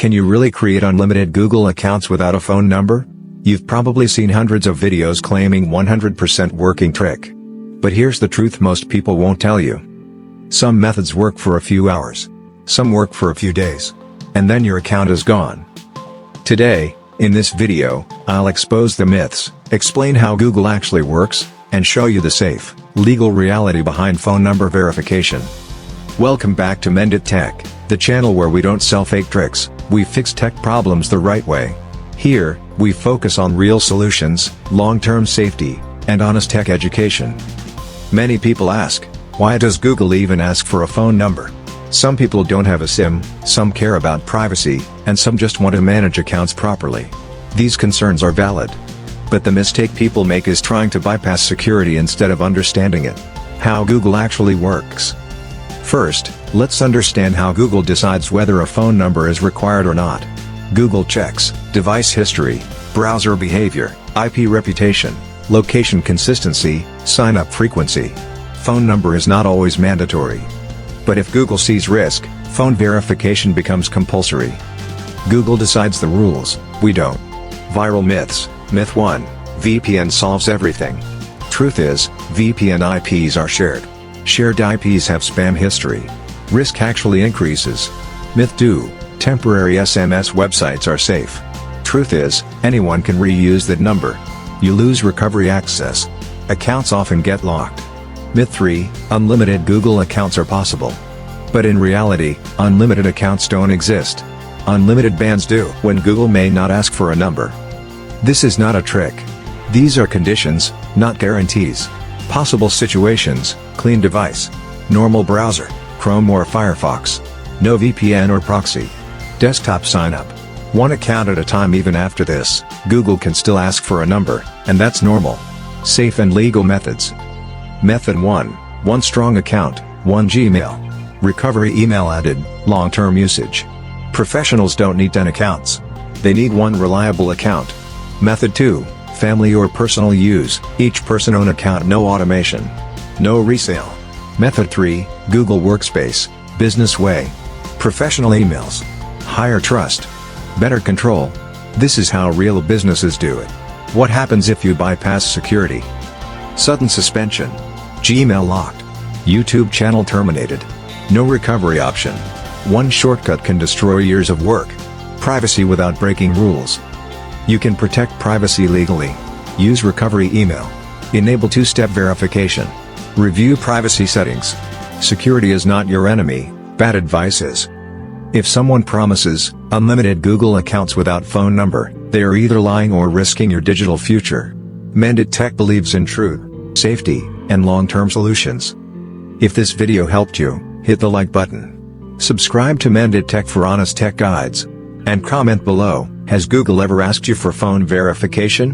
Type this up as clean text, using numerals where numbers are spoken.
Can you really create unlimited Google accounts without a phone number? You've probably seen hundreds of videos claiming 100% working trick. But here's the truth most people won't tell you. Some methods work for a few hours. Some work for a few days. And then your account is gone. Today, in this video, I'll expose the myths, explain how Google actually works, and show you the safe, legal reality behind phone number verification. Welcome back to MendIt Tech, the channel where we don't sell fake tricks, we fix tech problems the right way. Here, we focus on real solutions, long-term safety, and honest tech education. Many people ask, why does Google even ask for a phone number? Some people don't have a SIM, some care about privacy, and some just want to manage accounts properly. These concerns are valid. But the mistake people make is trying to bypass security instead of understanding it. How Google actually works. First, let's understand how Google decides whether a phone number is required or not. Google checks device history, browser behavior, IP reputation, location consistency, sign-up frequency. Phone number is not always mandatory. But if Google sees risk, phone verification becomes compulsory. Google decides the rules, we don't. Viral myths. Myth 1. VPN solves everything. Truth is, VPN IPs are shared. Shared IPs have spam history. Risk actually increases. Myth 2. Temporary SMS websites are safe. Truth is, anyone can reuse that number. You lose recovery access. Accounts often get locked. Myth 3. Unlimited Google accounts are possible. But in reality, unlimited accounts don't exist. Unlimited bans do when Google may not ask for a number. This is not a trick. These are conditions, not guarantees. Possible situations: clean device, normal browser, Chrome or Firefox, no VPN or proxy, desktop sign-up. One account at a time. Even after this, Google can still ask for a number, and that's normal. Safe and legal methods. Method 1. One strong account, one Gmail. Recovery email added, long-term usage. Professionals don't need 10 accounts. They need one reliable account. Method 2. Family or personal use, each person own account, no automation. No resale. Method 3. Google Workspace, business way. Professional emails. Higher trust. Better control. This is how real businesses do it. What happens if you bypass security? Sudden suspension. Gmail locked. YouTube channel terminated. No recovery option. One shortcut can destroy years of work. Privacy without breaking rules. You can protect privacy legally. Use recovery email. Enable two-step verification. Review privacy settings. Security is not your enemy, bad advice is. If someone promises unlimited Google accounts without phone number, they are either lying or risking your digital future. MendIt Tech believes in truth, safety, and long-term solutions. If this video helped you, hit the like button. Subscribe to MendIt Tech for honest tech guides. And comment below, has Google ever asked you for phone verification?